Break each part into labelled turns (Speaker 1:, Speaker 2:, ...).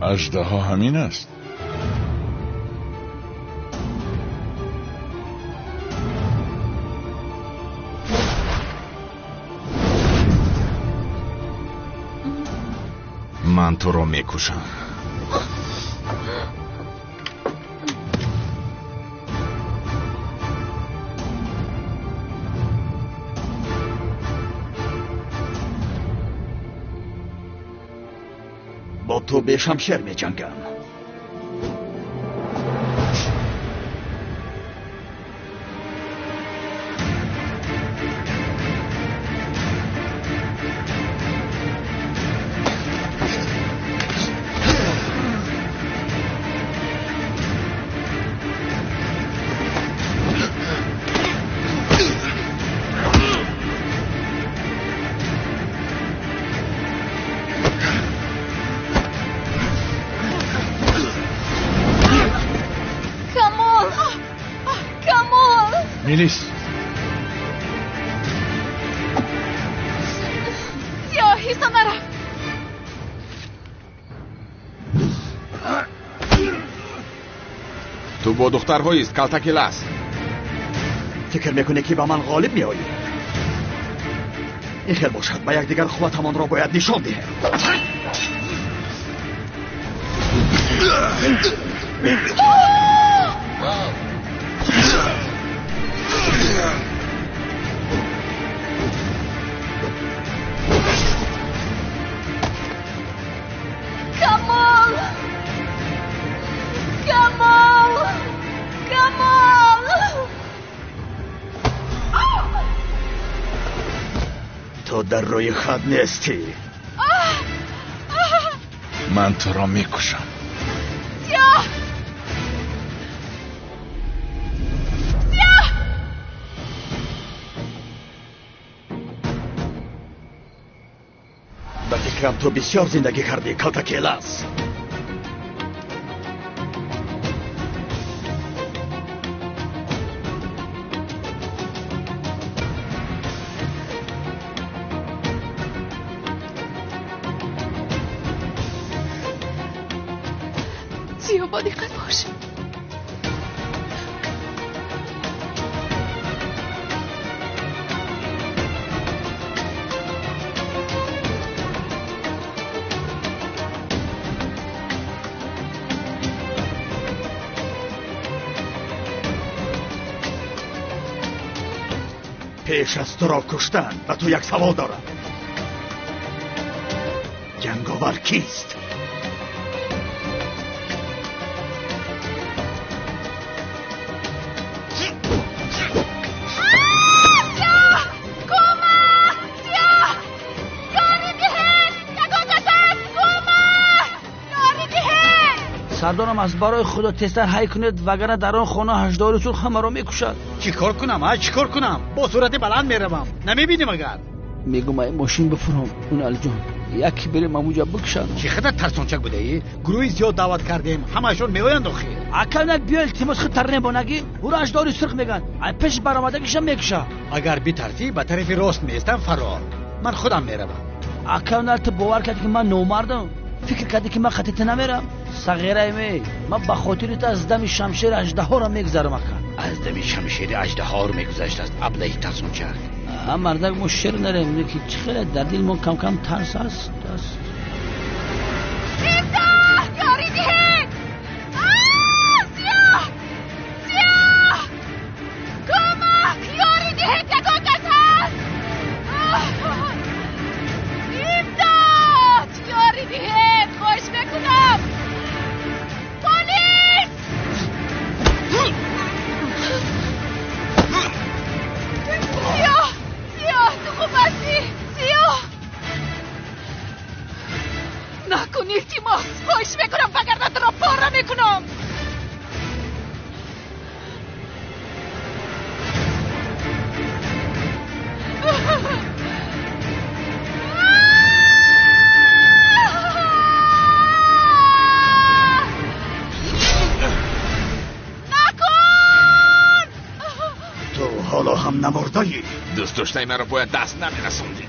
Speaker 1: اژدها همین است.
Speaker 2: من تو رو میکشم.
Speaker 3: با تو به شمشیر می جنگم.
Speaker 1: میلیس
Speaker 4: سیاهی سمرا
Speaker 2: تو با دخترهایی است کلتکل است.
Speaker 3: فکر میکنه که با من غالب میایی؟ این خیلی باشد، با یکدیگر قوتمان را باید نشان دهیم. تو در روی خط نیستی.
Speaker 1: من تو را میکشم.
Speaker 3: به فکرم تو بسیار زندگی کردی کلتکیلاس.
Speaker 4: زیو با دقت باش.
Speaker 3: پیش از تو را کشتن و تو یک سوال دارم. جنگاور کیست؟
Speaker 5: سردارم از برای خدا تستر حی کنید وگرنه در آن خانه هجدار رسول همه را میکشد.
Speaker 6: چیکار کنم؟ چیکار کنم؟ با صورت بلند میروم. نمیبینی مگر؟
Speaker 5: میگم ای ماشین بفرام اون الجان یکی بره مموجه بکشن.
Speaker 6: چی خدت ترسانچک بوده ای؟ گروهی زیاد دعوت کردیم همشون میآیند آخه.
Speaker 5: اکلنک بیا التماس خطر نبانگی او را اجدار سرخ میگن ای پیش برآمدگیشم میکشه.
Speaker 6: اگر بی‌ترسی به طرف راست میستم فرار. من خودم میروم.
Speaker 5: اکلنک باور کردی که من نومردم؟ فکر کردی که من خطیت نمیرم؟ صغیره می من به خاطر از دم شمشیر اژدها را میگذرم اکل.
Speaker 3: از دم شمشیر اژدها را میگذشت است ابله ترسانچک.
Speaker 5: مردک ما شیر نریم که چه خیلی در دل ما کم کم ترس است.
Speaker 4: یاری دهید. سیاه کمک یاری دهید یکا کس هست. امداد یاری دهید خوش بکنم. پلیس سیاه تو خوب هستی؟ سیاه نکن التماس خوش میکنم وگرنه را پاره میکنم. نکن
Speaker 3: تو حالا هم نمردایی.
Speaker 2: دوست داشتای من رو باید دست نمیرسوندی.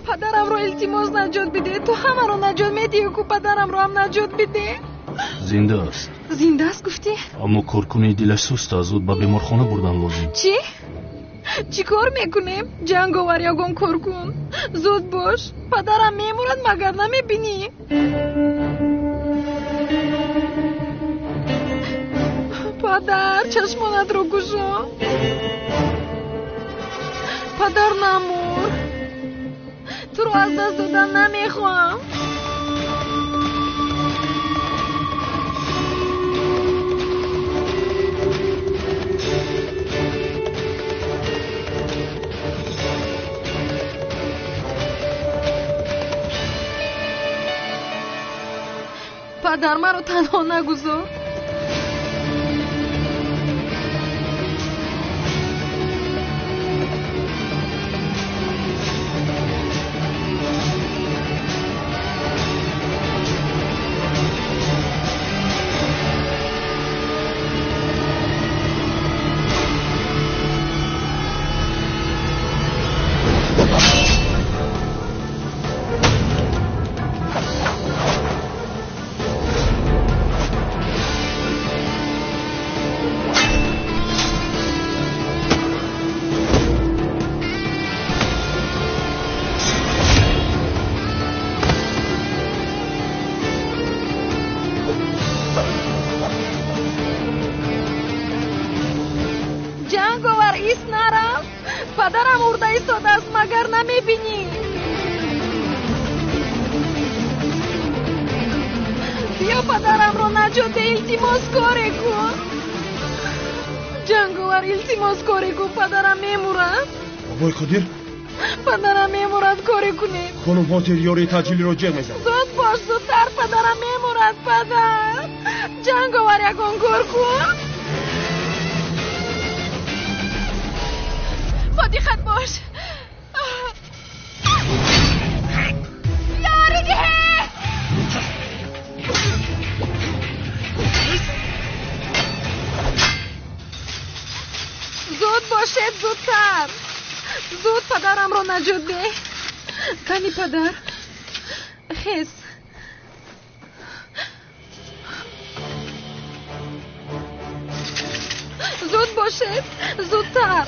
Speaker 4: پدرم رو التماس نجات بده. تو همه رو نجات میدی که پدرم رو هم نجات بده.
Speaker 7: زنده است.
Speaker 4: زنده است گفتی؟
Speaker 7: اما کارکنه دلش سست است. زود به بیمارخانه بردن لازم.
Speaker 4: چی کار میکنیم؟ جنگاور یگان کارکن. زود باش. پدرم میمورد مگر نمیبینی؟ پدر چشمانت رو گشا. پدر نمور. تو رو از دست دادن نمیخوام. پدر من رو تنها نگذار. پدرم ارده ایستاده است مگر نمیبینی؟ بیا پدرم رو نجات التماس کاری کن. جنگاور التماس کاری کن. پدرم میمورد.
Speaker 3: بابای قدیر
Speaker 4: پدرم میمورد کاری کنید.
Speaker 3: خانم ها تریاری تجلی رو جر میزن.
Speaker 4: زود باش زودتر. پدرم میمورد. پدر جنگاور یگان کار کن. فاتحت باش. یاری ده. زود باشید زودتر. زود پدرم رو نجات ده. کنی پدر خیز. زود باشید زودتر.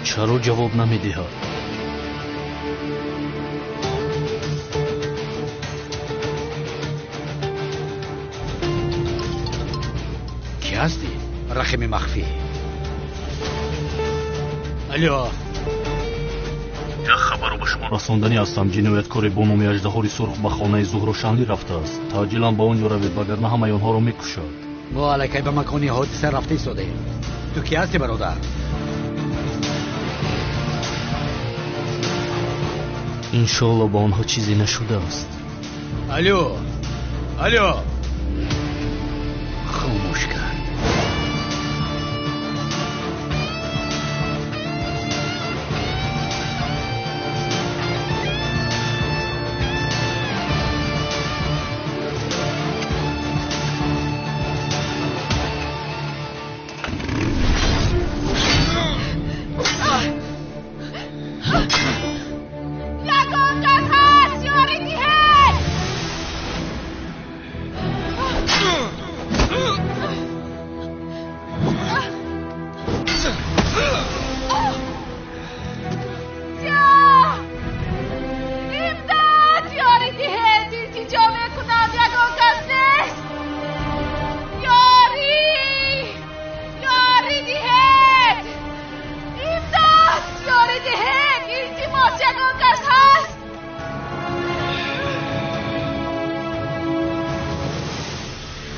Speaker 7: چرا جواب نمیدهد؟
Speaker 6: کی هستی؟ رحم مخفی. الو.
Speaker 7: یک خبر به شما رساندنی هستم. جنایتکار با نام اژدهای سرخ به خانه زهرا شملی رفته است. تعجیلا به آنجا روید وگرنه همه آنها را میکشد.
Speaker 6: ما علیکی به مکان حادثه رفته ایستادیم. تو کی هستی برادر؟
Speaker 7: انشالله با آنها چیزی نشده است.
Speaker 6: الو. خاموش کرد.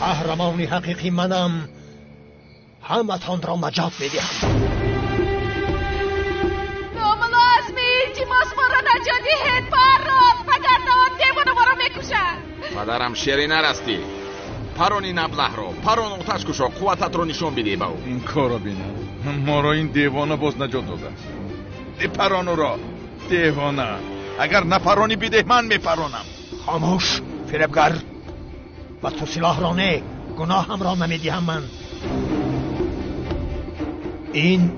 Speaker 3: قهرمان حقیقی منم. همتان را نجات میدهم.
Speaker 4: نام
Speaker 2: падарам шерина расти. Парони наблаҳро, парон оташкушо, қуввататро нишон бидӣ ба ӯ.
Speaker 1: ин корро бина. моро ин девона боз наҷот додааст. паронуро девона. агар напаронӣ бидеҳ, ман мепаронам.
Speaker 6: خاموش فریبگر و تو سلاح را نه گناه هم را نمیدیم من این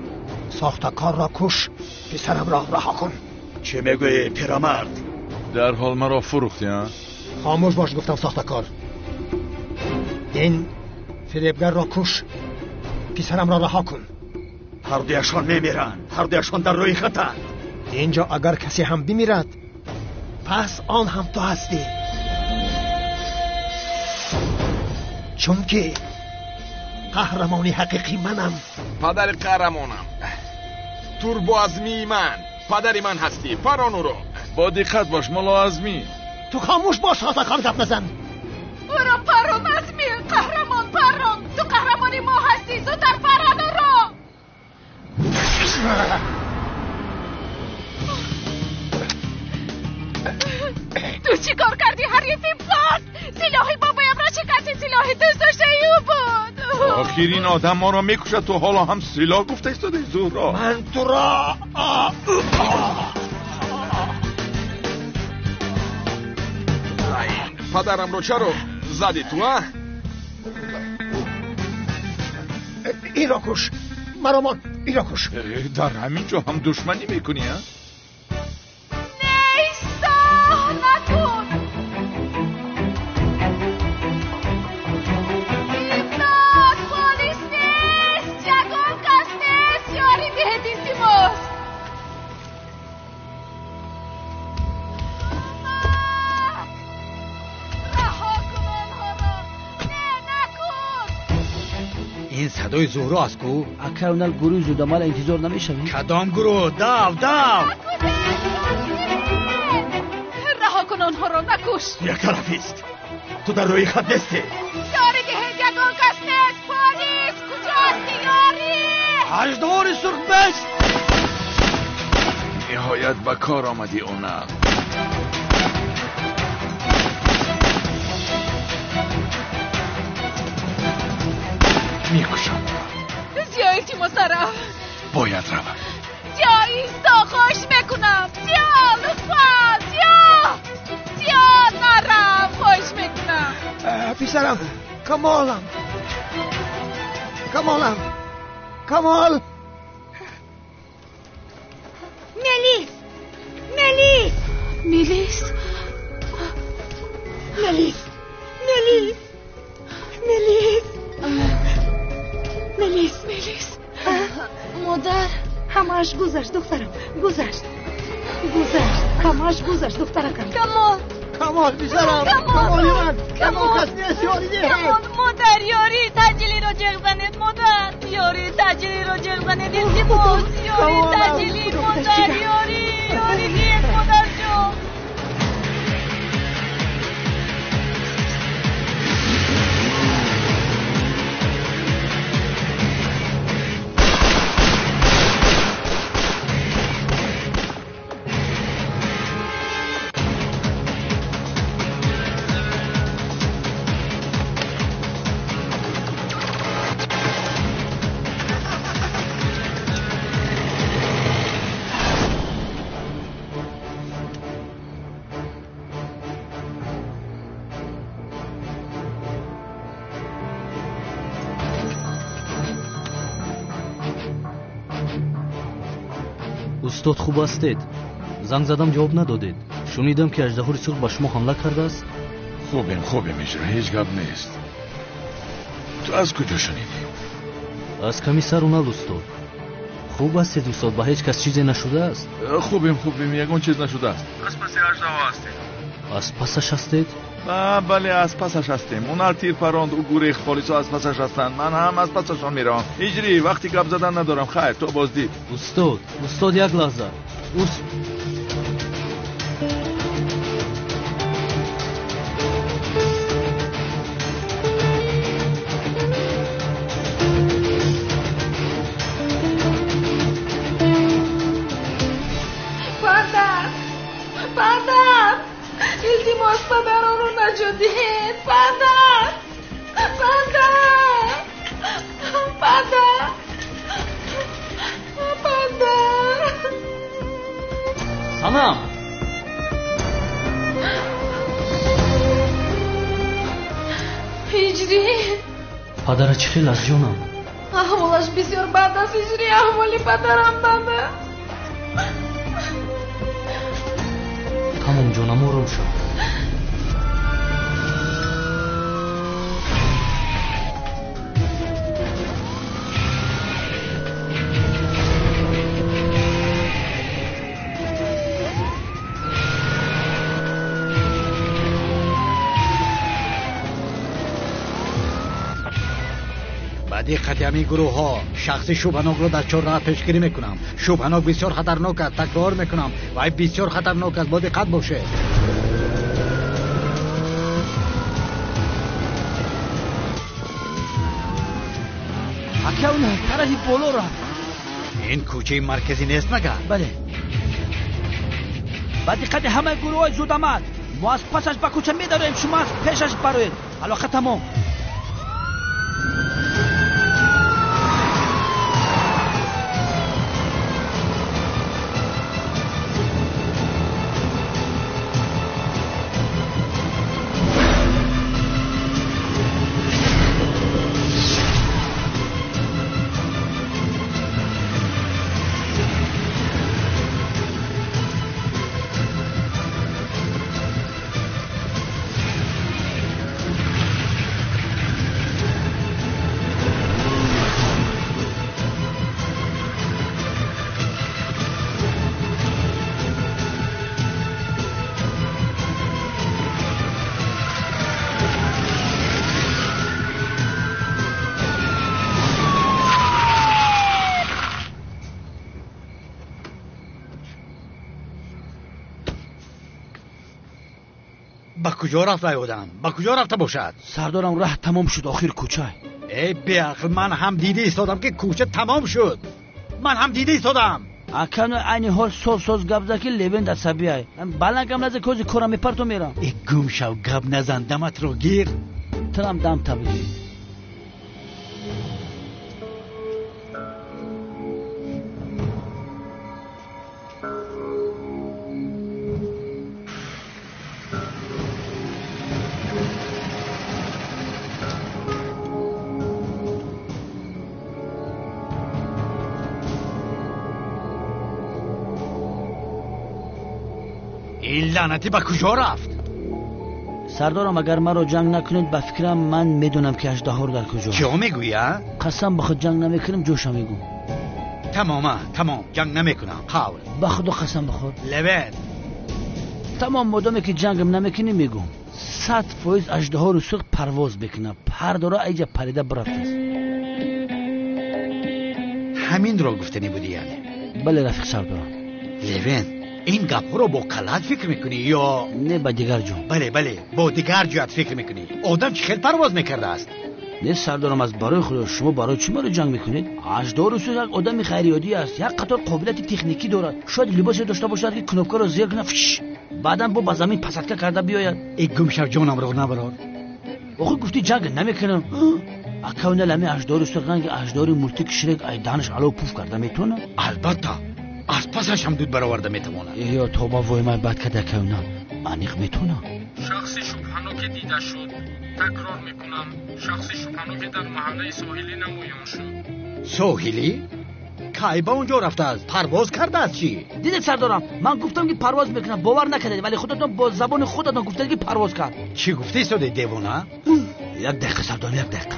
Speaker 6: ساختکار را کش پسرم را رها کن
Speaker 3: چه میگویی پیرمرد؟
Speaker 1: در حال مرا فروختی ها؟
Speaker 6: خاموش باش گفتم ساختکار این فریبگر را کش پسرم را رها کن
Speaker 3: هر دویشان میمیرند هر دویشان در روی خطر
Speaker 6: اینجا اگر کسی هم بمیرد پس آن هم تو هستی چون که قهرمانی حقیقی منم
Speaker 2: падари қаҳрамонам. турбоазмии ман. падари ман ҳастӣ. паронуро.
Speaker 1: با دقت باش ملاحظمی.
Speaker 6: تو خاموش باش ساختکار گپ نزن
Speaker 4: برو پرون ازمی قهرمان پرون تو قهرمانی ما هستی زودتر پرون رو تو چی کار کردی حریفی پاد سلاحی بابایم را شکستی سلاحی دوست داشته ایو بود
Speaker 1: آخرین آدم ما را میکشد تو حالا هم سلاح گفته ایستاده زهرا.
Speaker 6: من تو را
Speaker 2: падарамро чаро задӣ ту а?
Speaker 6: این را کش مرامان این را کش
Speaker 1: در همین جا هم دشمنی میکنی ها؟
Speaker 4: نیستا نکن ایمداد پولیس نیست جگان کس نیست یاری بهدیسیموس
Speaker 6: این صدای زهرا است کو
Speaker 5: اکاونال گروه زودامال انتظار نمیشوی؟
Speaker 6: کدام گروه داو
Speaker 4: رها کن آنها را نکش
Speaker 3: یک طرفیست تو در روی خط نیستی
Speaker 4: یاری ده یگان کس نیست پولیس کجاست یاری
Speaker 5: اژدهار سرخ بست
Speaker 1: نهایت به کار آمدی اونم. میکشم.
Speaker 4: زیا التیماس نرم
Speaker 1: باید روم.
Speaker 4: زیا ایستا خوش میکنم زیا لطفا زیا نرم خوش میکنم
Speaker 6: پسرم کمال
Speaker 4: ملیس مادر
Speaker 8: همش گذشت دخترم گذشت همش گذشت دخترکم
Speaker 6: کمال پسرم کمالی من کمال کس نیست یاری ده
Speaker 4: مادر یاری تجلی رو جغ زنید مادر یاری تجلی رو جغ زنید التماس یاری تجلی مادر یاری دید مادر جو
Speaker 7: استاد خوب هستید؟ زنگ زدم جواب ندادید. شنیدم که اژدهار سرخ به شما حمله کرده است.
Speaker 1: خوبیم اجرا هیچ گپ نیست. تو از کجا شنیدی؟
Speaker 7: از کمیسر اونال استاد. خوب هستید استاد؟ به هیچ کس چیزی نشده است؟
Speaker 1: خوبیم یگان چیز نشده است.
Speaker 9: از پس اژدها هستید؟
Speaker 7: از پسش هستید؟
Speaker 1: بله از پسش هستیم. اونال تیر پراند او گریخت پلیسا از پسش هستند. من هم از پسشان میرم. اجری وقتی گپ زدن ندارم. خیر تو بازدید.
Speaker 7: استاد یک لحظه.
Speaker 4: التماس پدرم رو نجدید. پدر
Speaker 5: سلام.
Speaker 4: هجری
Speaker 7: پدر چی خیلی از جونم؟
Speaker 4: احوالش بسیار بد است هجری. احوالی پدرم بده.
Speaker 7: تمام جونم آروم شد.
Speaker 6: دقت همین گروه ها شخص شبهناک را در چهارراه پیشگیری میکنم. شبهناک بسیار خطرناک است. تکرار میکنم و بسیار خطرناک است. با دقت باشه.
Speaker 5: اکاونه طرفی بالا را.
Speaker 6: این کوچه مرکزی نیست مگر؟
Speaker 5: بله. با دقت همه گروه های زود آمد. ما از پسش به کوچه میداریم. شما از پیشش بروید. علاقه تمام.
Speaker 6: با کجا رفت آدم؟ با کجا رفته باشد؟
Speaker 5: سردارم راه تمام شد. آخر کوچه.
Speaker 6: ای بیعقل، من هم دیده ایستادم که کوچه تمام شد. من هم دیده ایستادم.
Speaker 5: اکنون این حال سوز گپ زد که لیبن در سبیه. بلنگم نزد کوزی کورم میپرتو میرم.
Speaker 6: ای گم شو، گپ نزن، دمت رو گیر.
Speaker 5: ترم دم تبیزی.
Speaker 6: این لعنتی با کجا رفت؟
Speaker 5: سردارم اگر مرا جنگ نکنید به فکرم من میدونم که اژدها رو در کجا.
Speaker 6: چه میگویی؟
Speaker 5: قسم به خود جنگ نمیکنم جوشم میگم.
Speaker 6: تمام جنگ نمیکنم. قول
Speaker 5: به خدا قسم بخور.
Speaker 6: لبن
Speaker 5: تمام مدام که جنگم نمیکنی میگم 100% اژدها رو سوق پرواز بکنم. پر داره ایجا پریده برفت است.
Speaker 6: همین رو گفتنی بودی یعنی؟
Speaker 5: بله رفیق سردارم.
Speaker 6: لبن این گپ رو با کلات فکر میکنی یا
Speaker 5: نه با دیگر جون؟
Speaker 6: بله با دیگر جهت فکر میکنی. آدم چه خیلی پرواز میکرده است.
Speaker 5: نه سردارم از برای خدا شما برای چی مرا جنگ میکنید؟ اژدها رو سوق یک آدم خیریاتی است. یک قطار قابلیت تکنیکی دارد. شاید لباسی داشته باشد که کنوپکا رو زیر کنه بعداً با زمین پساتکا کرده بیاید.
Speaker 6: ای گم شو جانم رو نبرار.
Speaker 5: آخه گفتی جنگ نمیکنم. اکاونه لمی اژدها رو سوق رنگ اژدها مرتیک شرک ایدانش علو پوف کرده میتونه؟
Speaker 6: البته از پسش هم دود برآورده میتونه.
Speaker 5: یا توبه وای من بد کده کونه انیق میتونه.
Speaker 9: شخص شبهناک دیده شد. تکرار میکنم شخص شبهناک در محله ساحلی نمایان شد.
Speaker 6: ساحلی؟ کی با اونجا رفته است؟ پرواز کرده است چی؟
Speaker 5: دیدید سردارم من گفتم که پرواز میکنم باور نکردید ولی خودتون با زبان خودتون گفتید که پرواز کرد.
Speaker 6: چی گفتی سوده دیوانه؟
Speaker 5: یک دقیقه سردارم یک دقیقه.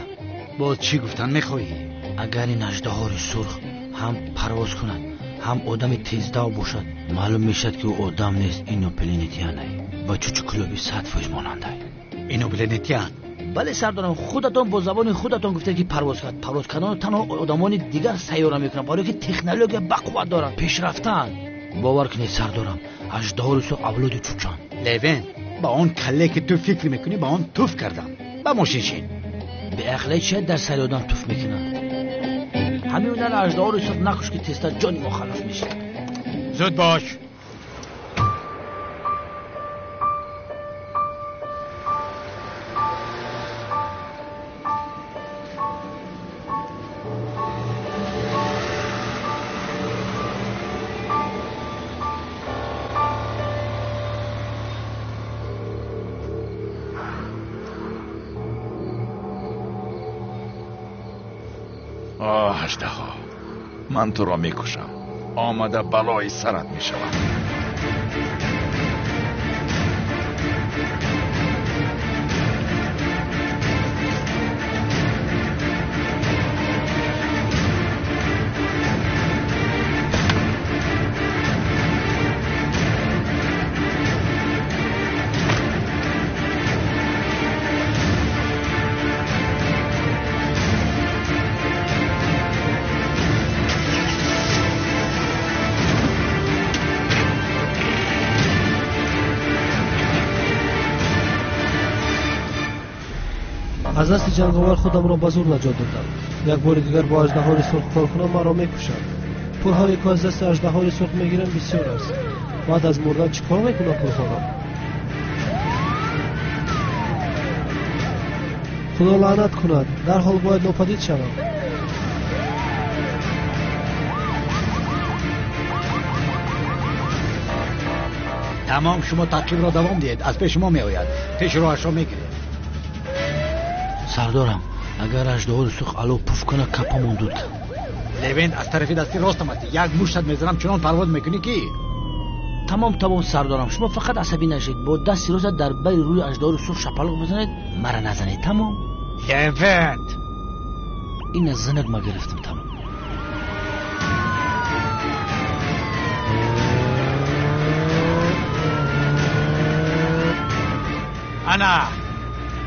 Speaker 6: باز چی گفتن میخوایی؟
Speaker 5: اگر این اژدها سرخ هم پرواز کند هم آدم تیزدو باشد معلوم میشد که او آدم نیست. اینو پلینتیانه و چوچو کلوبی 100% ماننده.
Speaker 6: اینو پلینتیان؟
Speaker 5: بله سردارم خودتون با زبان خودتون گفتید که پرواز کرد. پرواز کردن تنها آدمان دیگر سیاره میکنن برای که تکنولوژی بقوت دارن پیش رفتن. باور کنید سردارم اژدها رو سوق اولاد چوچان.
Speaker 6: لوین با اون کله که تو فکر میکنی با اون توف کردم. با ماشین شین
Speaker 5: به عقله چه در سر آدم توف میکنن. همین در اژدها رو سوق نکش که تستا جانی مخالف میشه.
Speaker 6: زود باش.
Speaker 1: اژدها، من تو را میکشم. آمده بلای سرت میشوم.
Speaker 10: از دست جنگاور خودم را به زور نجات دادم. یک بار دیگر با اژدهای سرخ کار کنم مرا میکشند. پولهایی که از دست اژدهای سرخ میگیرم بسیار است. بعد از مردن چیکار میکنم پولها را؟ خدا لعنت کند، در حال باید ناپدید شوم.
Speaker 6: تمام، شما تعقیب را دوام دهید. از پیش ما میآید، پیش راهش را میگیرید.
Speaker 5: سردارم، اگر اژدهای سرخ الو پف کنه کپمون دود.
Speaker 6: لوینت، از طرفی دستی راست آمدی. یک مشت میزنم چنان پرواز میکنی که
Speaker 5: تمام سردارم، شما فقط عصبی نشید. با دست راست در بین روی اژدهای سرخ شپلق بزنید، مرا نزنید. تمام.
Speaker 6: لوینت،
Speaker 5: این از زنک ما گرفتم. تمام.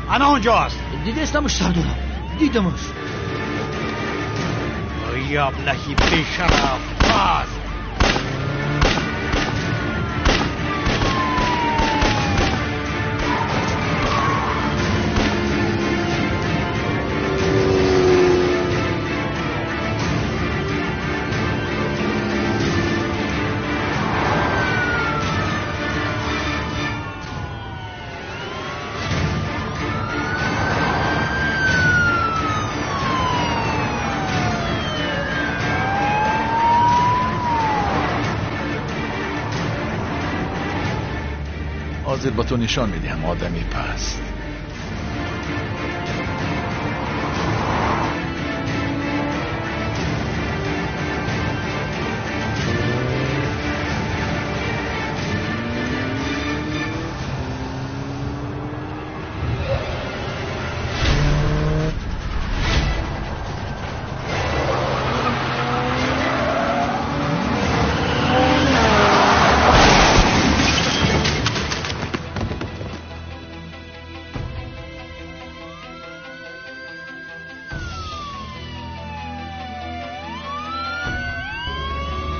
Speaker 6: انا اونجاست.
Speaker 5: دیدستمش سردارم، دیدمش.
Speaker 6: یا ابلهی بیشرف باز.
Speaker 1: حاضر با تو نشان میدیم آدمی پست.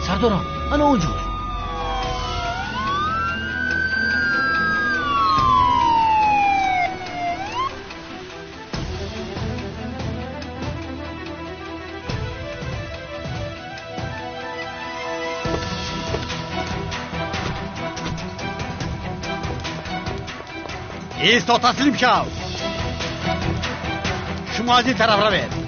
Speaker 5: سردارم، انا اونجاست.
Speaker 6: ایستا، تسلیم شو. شما از این طرف روید.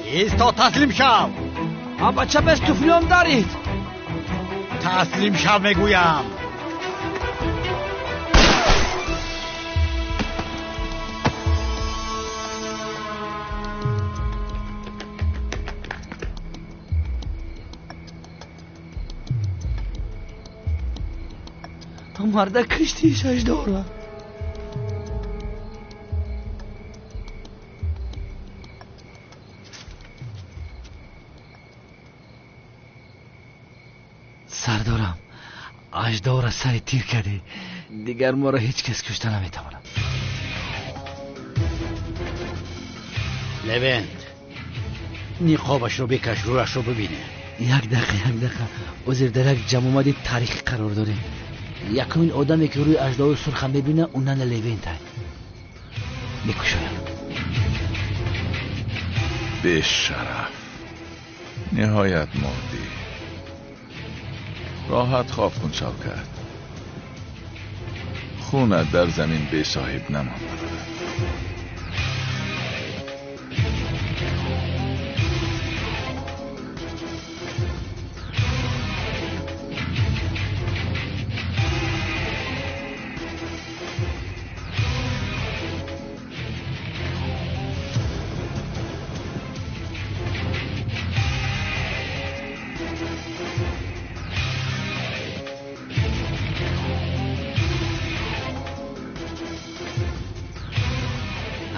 Speaker 6: ایستا، تسلیم شو.
Speaker 5: بچه بس توفلیام دارید.
Speaker 6: تسلیم شو میگویم.
Speaker 5: تو مرده کشتیش اژدها. سردارم، اژدها را سر تیر کردی. دیگر ما را هیچ کس کشته نمیتواند.
Speaker 6: لوینت، نقابش رو بکش، رویش رو ببینه.
Speaker 5: یک دقیقه عذر در یک جمع آمدی تاریخی قرار داریم. یکمین آدمی که روی اژدهای سرخ میبینه اونن لوینت هست. میکشایم.
Speaker 1: به شرف، نهایت مردی. راحت خواب کن شوکت. خونت در زمین به صاحب نمانده.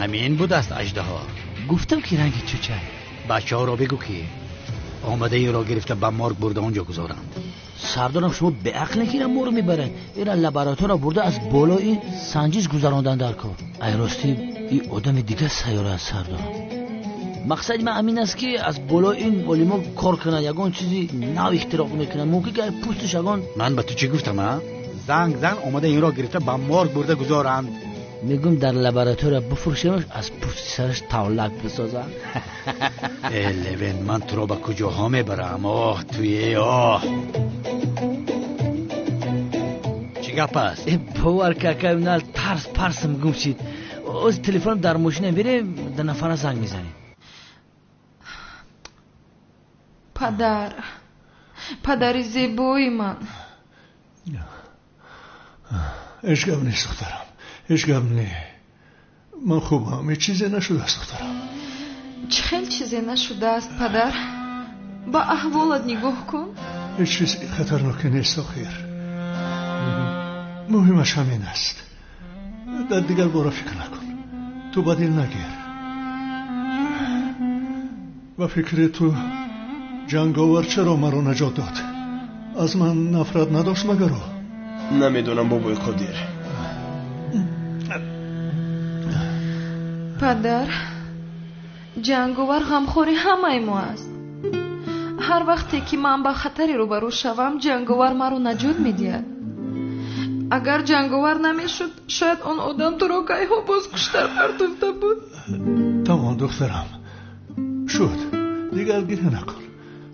Speaker 6: همین بود است اژدها.
Speaker 5: گفتم که رنگ چوچه.
Speaker 6: بچه ها را بگو که آمده این را گرفته به مرگ برده اونجا گذارند.
Speaker 5: سردارم شما به عقل که را مرگ میبرن. ایرا لابراتوار را برده از بالا این سنجش گذراندن در کار. ای راستی این آدم دیگه سیاره از سردارم. مقصد من امین است که از بالا این والیما کار کنن، یگان چیزی نو اختراع میکنن. ممکن که پوستش یگان.
Speaker 6: من به تو چی گفتم ها؟ زن آمده این را گرفته به مرگ برده گذارند.
Speaker 5: میگم در لابراتوار بفروشیمش، از پوست سرش تولک بسازن.
Speaker 6: لوین من تو را به کجاها میبرم؟ آه توی آه چی گپ است؟
Speaker 5: باور که نه ترسم گم شید. از تلفن در ماشین بریم در نفر زنگ میزنیم.
Speaker 11: پدری زیبایی من.
Speaker 1: اشکم نیست دخترم، اشکم نیست. من خوبم، هیچ چیزی نشده است دخترم.
Speaker 11: چه چیزی نشده است پدر؟ با احوالت نگاه کن.
Speaker 1: هیچ چیزی خطرناک نیست آخر. مهمش همین است. در دیگر بارا فکر نکن. تو بدیل نگیر. و فکر تو جنگاور چرا مرا نجات داد؟ از من نفرت نداشت مگر؟
Speaker 3: نمیدونم بابای قدیر.
Speaker 11: پدر، جنگاور غمخوری همه ما است. هر وقتی که من با خطری روبرو شوم جنگاور مرا نجات میدهد. اگر جنگاور نمیشد شاید اون آدم تو را گاهی باز کشتر پرداخته بود.
Speaker 1: تمام دخترم شد، دیگر گریه نکن.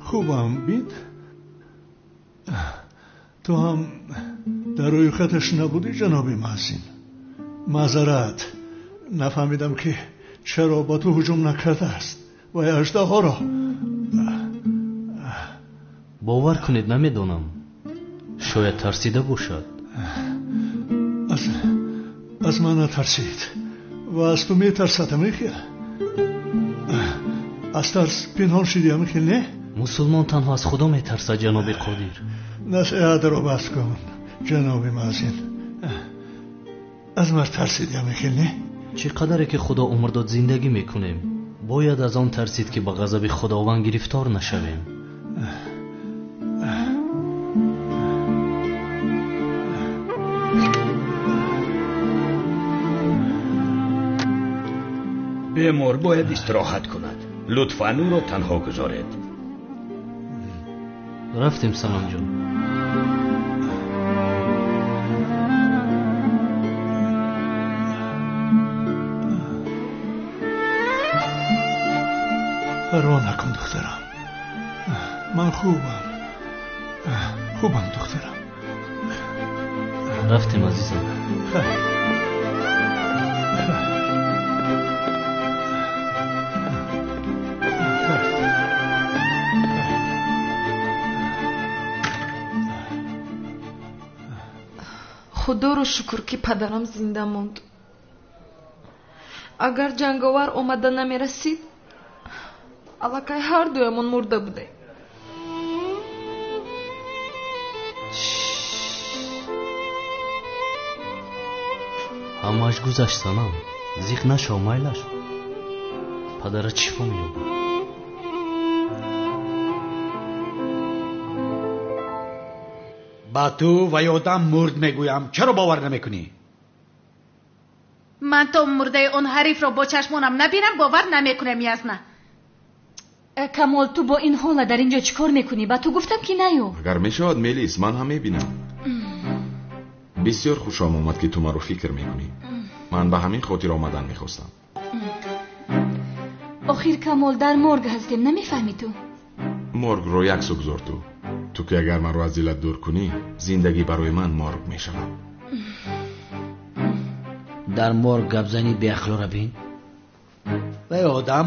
Speaker 1: خوبم بین. تو هم در روی خطش نبودی جناب محسن. معذرت، نفهمیدم که چرا با تو هجوم نکرده است و اژدها را.
Speaker 7: باور کنید نمیدونم، شاید ترسیده باشد.
Speaker 1: از من نترسید و از تو میترسد میخیل. از ترس پنهان شدی میخیل نه؟
Speaker 7: مسلمان تنها از خدا میترسد جناب قدیر.
Speaker 1: نصیحت رو بس کن جناب محسن. از من ترسیدی میخیل نه؟
Speaker 7: چقدره که خدا عمر داد زندگی میکنیم، باید از آن ترسید که به غضب خداوند گرفتار نشویم.
Speaker 3: بیمار باید استراحت کند. لطفاً او را تنها گذارید.
Speaker 7: رفتیم سلام جان.
Speaker 1: پروا نکن دخترم، من خوبم دخترم.
Speaker 7: رفتیم عزیزم.
Speaker 11: خدا رو شکر که پدرم زنده موند. اگر جنگاور اومده نمیرسید الکای هر دویمون مرده بوده.
Speaker 7: همش گذشت سنم، زیخ نشو مایلش. پدرت شفا میابد.
Speaker 6: با تو و یادم مرد میگویم، چرا باور نمیکنی؟
Speaker 12: من تو مرده اون حریف رو با چشمانم نبینم باور نمیکنم. یزنه
Speaker 4: کمال تو با این حال در اینجا چیکار میکنی؟ با تو گفتم که نیو.
Speaker 2: اگر میشود میلیس من هم میبینم. بسیار خوشم اومد که تو ما رو فکر میکنی. من به همین خاطر آمدن میخواستم.
Speaker 4: آخر کمال در مرگ هستیم، نمیفهمی تو؟
Speaker 2: مرگ رو یک سو گذار تو که اگر من رو از دلت دور کنی زندگی برای من مرگ میشود.
Speaker 5: در مرگ گپ زنی بی اخلا را بین.
Speaker 6: و آدم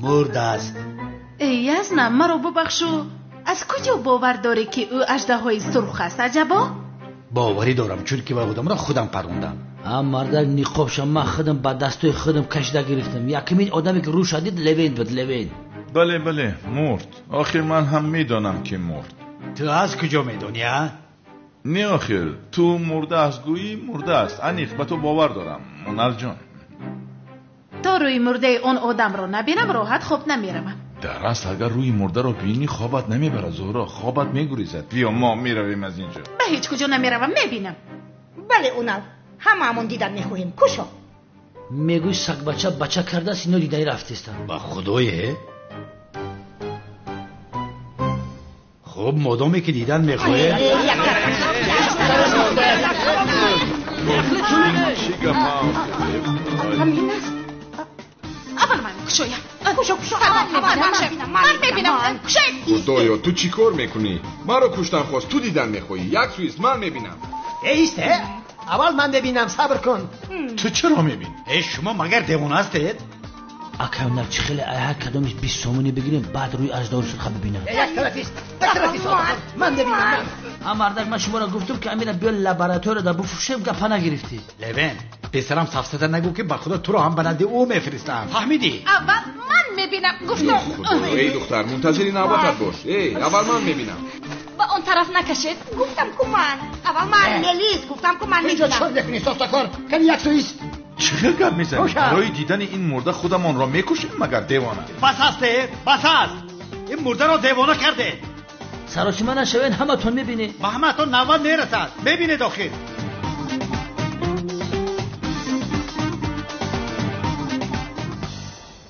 Speaker 6: مرد است.
Speaker 12: ای یزنه مرا ببخشو، از کجا باور داری که او اژدهای سرخ است؟ عجبا
Speaker 6: باوری دارم چون که با آدم را خودم پروندم.
Speaker 5: مردک نقابشم من خودم با دستای خودم کشیده گرفتم. یکم این آدمی که رو شدید لوین بود. لوین
Speaker 1: بله مرد. آخر من هم میدانم که مرد.
Speaker 6: تو از کجا میدونی ها؟
Speaker 1: نه آخر تو مرده است گویی مرده است. انیق به تو باور دارم منال جان.
Speaker 12: تا روی مرده اون آدم رو نبینم راحت خوب نمیروم.
Speaker 2: در اصل اگر روی مرده رو بینی خوابت نمیبره زهرا، خوابت میگریزد. بیا ما میرویم از اینجا.
Speaker 12: به هیچ کجا نمیروم، میبینم.
Speaker 8: بله اونال هممون دیدن میخواهیم. کشو
Speaker 5: میگوی سگ بچه کرده است، اینو دیدنی رفتیستن.
Speaker 6: با خدایه خب مادامی که دیدن میخواه
Speaker 8: همین است.
Speaker 12: اول من کشویم. کشو من میبینم. کشویم.
Speaker 2: خدایا تو چی کار میکنی؟ من رو کشتن خواست، تو دیدن میخوایی. یک سویست من میبینم.
Speaker 13: ایسته اول من ببینم، صبر کن.
Speaker 2: تو چرا میبینی؟
Speaker 6: شما مگر دیوانه هستید؟
Speaker 5: اکمنر چه خیلی هر کدومش 20 سومونی بگیریم بعد روی اجدار سرخ ببینم.
Speaker 13: یک طرفیست من ببینم.
Speaker 5: مردک من شما را گفتم که امیرا بیا لابراتوار دا بفروشیم گپا نگرفتی.
Speaker 6: لوین پسرم سفسطه نگو که با خدا تو رو هم بنده او میفرستم. فهمیدی؟
Speaker 12: اول من میبینم. گفتم
Speaker 2: خدا ای دختر منتظری نوبتت باش. اول من میبینم.
Speaker 4: با اون طرف نکشید.
Speaker 8: گفتم که من اول من نلیست. گفتم که من
Speaker 13: اینجا
Speaker 8: میبینم.
Speaker 13: چون بکنی ساختکار کنی یک سویست.
Speaker 2: چه گپ میزنی؟ برای دیدن این مرده خودمان را میکشیم مگر دیوانه؟
Speaker 6: بس هسته؟ بس هست. این مرده را دیوانه کرده.
Speaker 5: سراسیما نشوین همه تون میبینی.
Speaker 6: با همه تون نوان نیرسد. میبینی داخل.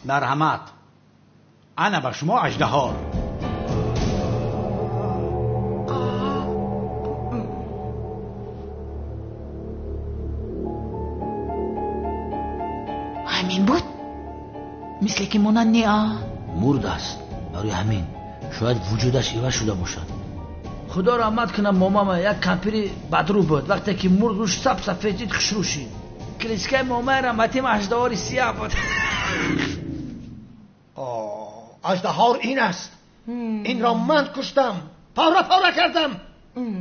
Speaker 6: مرحمت انا به شما اژدها.
Speaker 12: همین بود؟ مثل که مونن
Speaker 5: مرد است. برای همین شاید وجودش ایوه شده باشد. خدا رحمت کنه ماما یک کمپیری بدرو بود. وقتی که مرد روش سب سفیدید خشروشی کلیسکه ماما رحمتیم اژدهار سیاه بود.
Speaker 13: اژدها این است. این را من کشتم، پاره کردم.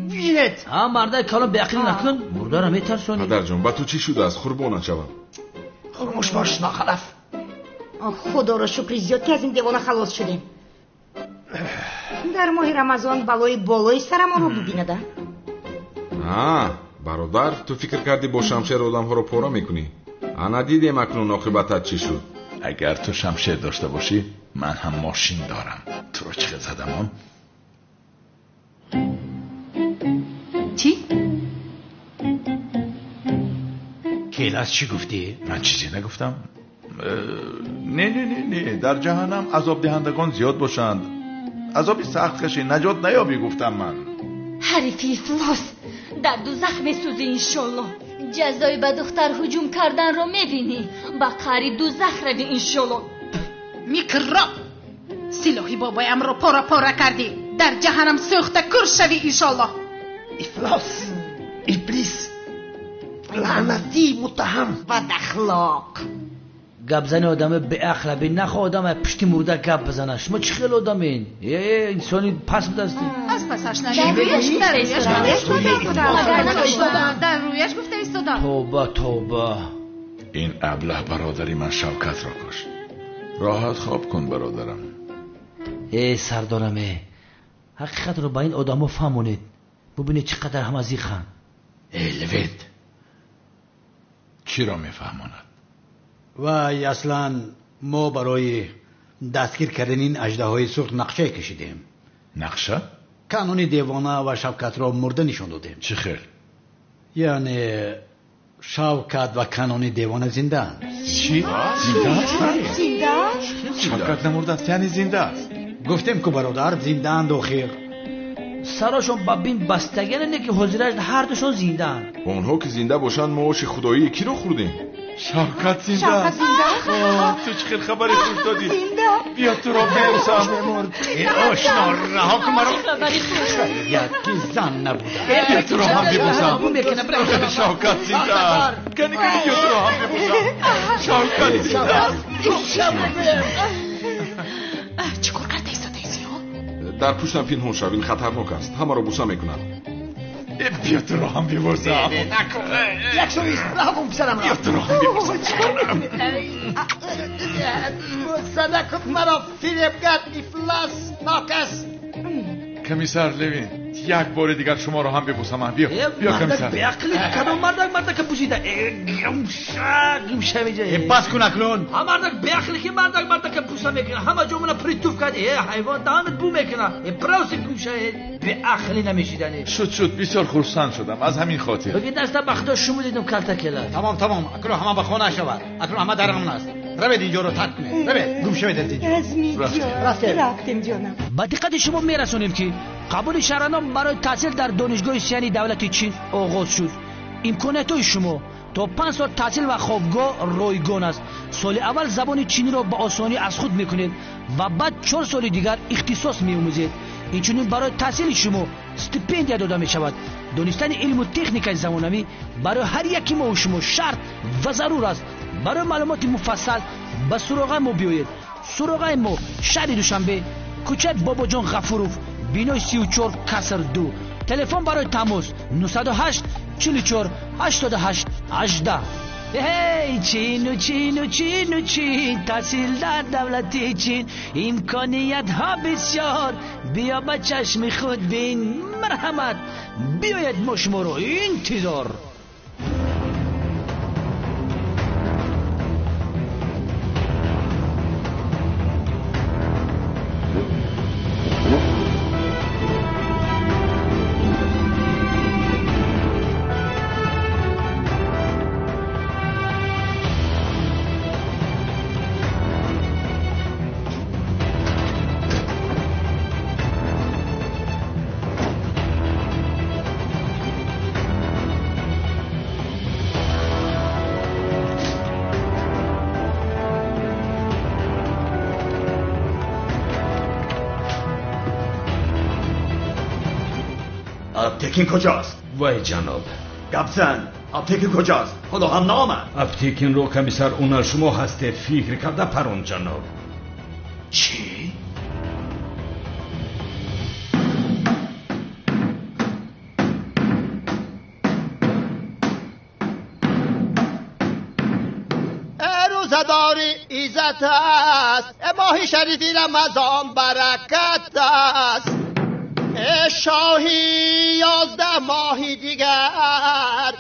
Speaker 13: بینید
Speaker 5: مرده کالا بیعقلی نکن. مرده را میترسونی.
Speaker 2: پدر جان با تو چی شده از قربانت شوم؟
Speaker 13: خاموش باش ناخلف.
Speaker 8: خدا را شکر زیاد که از این دیوانه خلاص شدیم. در ماه رمضان بلای بالای سرمان رو ببینده.
Speaker 2: برادر تو فکر کردی با شمشیر آدم ها رو پاره میکنی؟ انا دیدیم اکنون عاقبتت چی شد. اگر تو شمشیر داشته باشی من هم ماشین دارم. تو رو چه زدم؟
Speaker 12: چی؟
Speaker 6: کیلاس چی گفتی؟
Speaker 2: من چیزی نگفتم. نه در جهنم عذاب دهندگان زیاد باشند، عذابی سخت کشی نجات نیابی. گفتم من
Speaker 4: حریفی افلاس در دوزخ میسوزی انشالله. جزای به دختر هجوم کردن رو میبینی، با قری دوزخ روی انشالله.
Speaker 12: میکرا سلاحی بابایم رو پاره کردی، در جهنم سوخته کر شوی انشالله.
Speaker 13: افلاس، ابلیس، لعنتی، متهم،
Speaker 8: بد اخلاق.
Speaker 5: گپ زن آدم به اخلاقی نخواه آدم پشتی مرده گپ بزنه. شما چه خیلی آدمین؟ انسانی پس بدستی.
Speaker 12: از پسش نگیش در رویش گفته ایستادم.
Speaker 5: توبه
Speaker 2: این ابله برادری من شوکت را کشت. راحت خواب کن برادرم.
Speaker 5: سردارمه حقیقت رو با این آدم ها فهمونید. ببینید چقدر هم از ایخن.
Speaker 2: لوید کی را میفهماند؟
Speaker 6: و اصلا ما برای دستگیر کردن این اژدهای سرخ نقشه کشیدیم.
Speaker 2: نقشه؟
Speaker 6: کانون دیوانه و شوکت را مرده نشان دادیم.
Speaker 2: چه خیر؟
Speaker 6: یعنی شوکت و کانون دیوانه زنده.
Speaker 2: چی؟
Speaker 8: زنده؟
Speaker 2: شوکت نمرده است یعنی زنده است.
Speaker 6: گفتیم که برادر زنده اند آخر.
Speaker 5: سراشون با بین بستگی نه که حضورش هر دوشون زنده اند.
Speaker 2: اونها که زنده باشن معاش خدایی کی رو خوردیم؟ شوکت زنده. تو چه خیلی خبری خوش دادی؟ بیا تو را برسم.
Speaker 6: این آشنا رها کن مرا. یکی زن نبوده.
Speaker 2: بیا تو را هم ببوسم. شوکت زنده. کنی بیا تو را هم ببوسم. شوکت زنده.
Speaker 12: چیکار کرده ایستاده ایسی ها؟
Speaker 2: در پشتم پنهان شو، این خطرناک است. همه را بوسه میکنم. بیا تو را هم ببوسم.
Speaker 13: یک سویست رها کن پسرم را.
Speaker 2: بیا تو را هم ببوسم.
Speaker 13: صدقت مرا فریب کرد افلاس ناکس.
Speaker 2: کمیسر لوین یک بار دیگر شما رو هم ببوسم. بیا کمیسر.
Speaker 5: بیاقلی کدوم مردک که بوسیده گمشه میجه.
Speaker 6: بس کن اکنون.
Speaker 5: هم مردک بیاقلی که مردک که بوسه میکنه همه جا منو پریتوف کرد. حیوان دهانت بو میکنه. براوسی گمشه بیاقلی نمیشیدنی.
Speaker 2: شد بسیار خرسند شدم از همین خاطر.
Speaker 5: بگید دست بخدا شما دیدم کلتا کلا.
Speaker 6: تمام اکنون همه به خانه شود. اکنون همه درمون است. روید اینجا رو ترک کنید. روید گم شوید از اینجا.
Speaker 8: رفتیم جانم.
Speaker 5: با دقت شما میرسونیم که قبول شهرانان برای تحصیل در دانشگاه سیانی دولتی چین آغاز شد. امکانات شما تا 5 سال تحصیل و خوابگاه رایگان است. سال اول زبان چینی را به آسانی از خود میکنید و بعد 4 سال دیگر اختصاص میآموزید. اینچنین برای تحصیل شما استیپندیا داده می شود. دانستن علم و تکنیک زمانوی برای هر یکی ما و شما شرط و ضرور است. برای معلومات مفصل به سراغ ما بیایید. سراغ ما شهر دوشنبه، کوچه بابا جان غفوروف، بینای 34 کسر 2. تلفن برای تماس 908 44 88 18. هی چین تحصیل در دولتی چین، امکانیت ها بسیار. بیا با چشم خود بین. مرحمت بیاید ما شما رو انتظار.
Speaker 3: اپتیکین کجاست؟
Speaker 14: وای جناب.
Speaker 3: گبزن اپتیکین کجاست؟ خدا هم نامد.
Speaker 14: اپتیکین رو کمیسر اونال شما هسته فکر کرده پرون جناب.
Speaker 3: چی؟
Speaker 13: روزداری عزت است، ماهی شریفی رمضان برکت است. شاهی 11 ماهی دیگر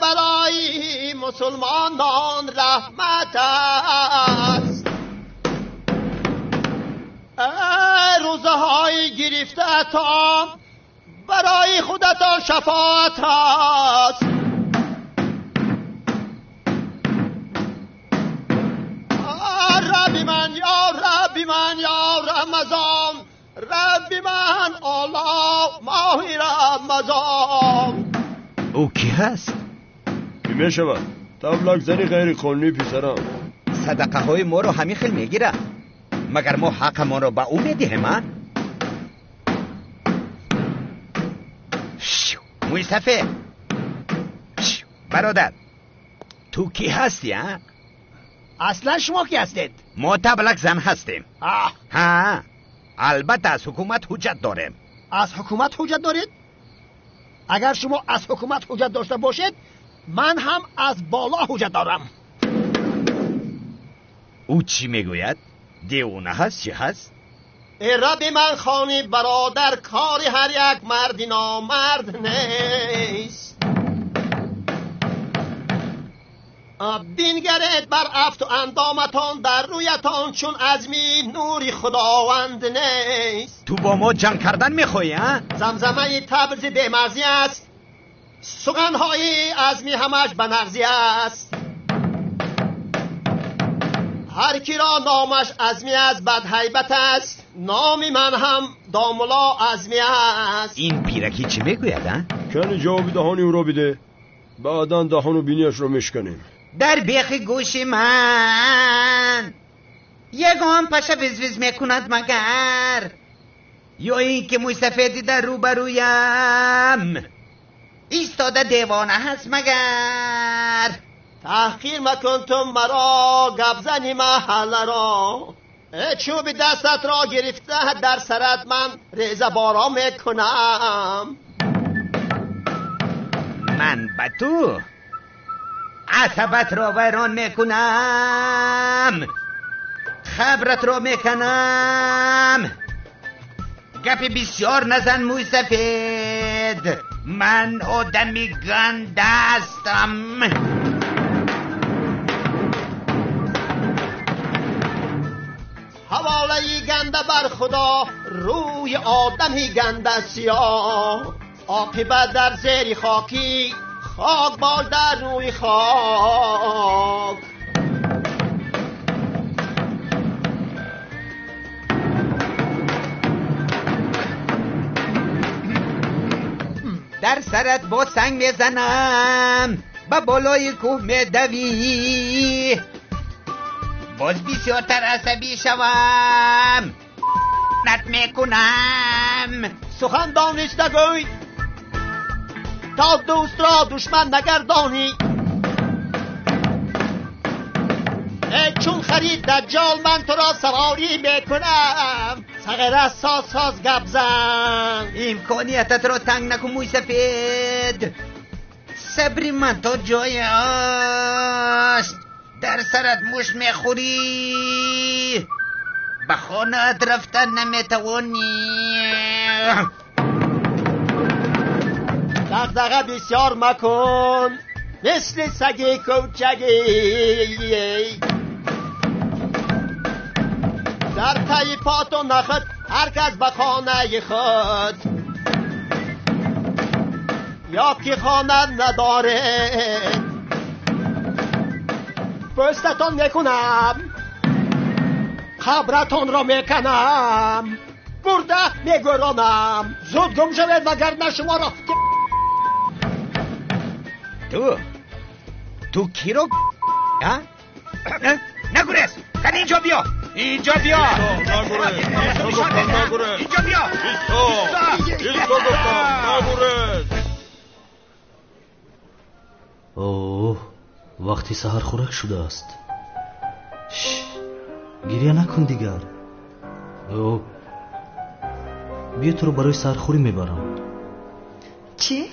Speaker 13: برای مسلمانان رحمت است. روزهای گرفته‌تان برای خودتان شفاعت است. ربی من یا رمضان، ربی من الله ماهی رمضان.
Speaker 3: او کی هست؟
Speaker 15: کی می شود؟ تبلک زنی غیر قانونی پسرم.
Speaker 3: صدقه های ما رو همین خیل میگیره، مگر ما حق ما رو به او میدهیم؟ مصطفی برادر، تو کی هستی ها؟
Speaker 13: اصلا شما کی هستید؟
Speaker 3: ما تبلک زن هستیم. ها البته از حکومت حجت داریم.
Speaker 13: از حکومت حجت دارید؟ اگر شما از حکومت حجت داشته باشید، من هم از بالا حجت دارم.
Speaker 3: او چی میگوید؟ دیوانه هست چی هست؟
Speaker 13: ای ربی من خانی برادر، کاری هر یک مردی نامرد نیست. بینگرید بر افت و اندامتان، در رویتان چون عزمی نوری خداوند نیست.
Speaker 3: تو با ما جنگ کردن میخوایی ها؟
Speaker 13: زمزمه تبرز بیمرزی است، سخنهای عزمی همش بنغزی است. هر کی را نامش عزمی است بد هیبت است، نامی من هم داملا عزمی است.
Speaker 3: این پیرکی چی میگوید ها؟
Speaker 15: کنی جوابی دهانی او را بده، بعدا دهان و بینیش رو میشکنیم.
Speaker 16: در بیخ گوش من یگان پشه ویز میکند مگر، یا این که مصطفی در روبرویم ایستاده دیوانه هست مگر.
Speaker 13: تحقیر مکن تو مرا گبزنی محل را، چوب دستت را گرفته در سرت من ریزه بارا میکنم.
Speaker 16: من به تو عصبت را ویران میکنم، خبرت را میکنم.
Speaker 3: گپ بسیار نزن موی سفید. من آدمی گنده هستم.
Speaker 13: حواله گنده بر خدا، روی آدمی گنده سیاه. عاقبت در زیر خاکی، خاک بال در روی خاک.
Speaker 3: در سرت با سنگ میزنم، با بالای کوه میدوی. باز بسیارتر عصبی شوم، نت میکنم.
Speaker 13: سخن دانست نگوی تا دوست را دشمن نگردانی. چون خرید دجال من تو را سواری میکنم. صغیر ساز گپ زن.
Speaker 3: امکانیتت را تنگ نکن موی سفید. صبری من تا جای است. در سرت مش میخوری، به خانه‌ات رفتن نمیتوانی.
Speaker 13: دغدغه بسیار مکن مثل سگ کوچگی. در تای پات و نخت هر کس به خانه خود. یا که خانه نداره پستتون میکنم، قبرتون را میکنم، برده میگرانم. زود گم شوید وگرنه شما را.
Speaker 3: تو کی رو نگرز. کن اینجا بیا، اینجا بیا. اینجا بیا.
Speaker 7: اوه، وقتی سحر خورک شده است. گریه نکن دیگر. اوه، بیا تو رو برای سحرخوری میبرم.
Speaker 11: چی؟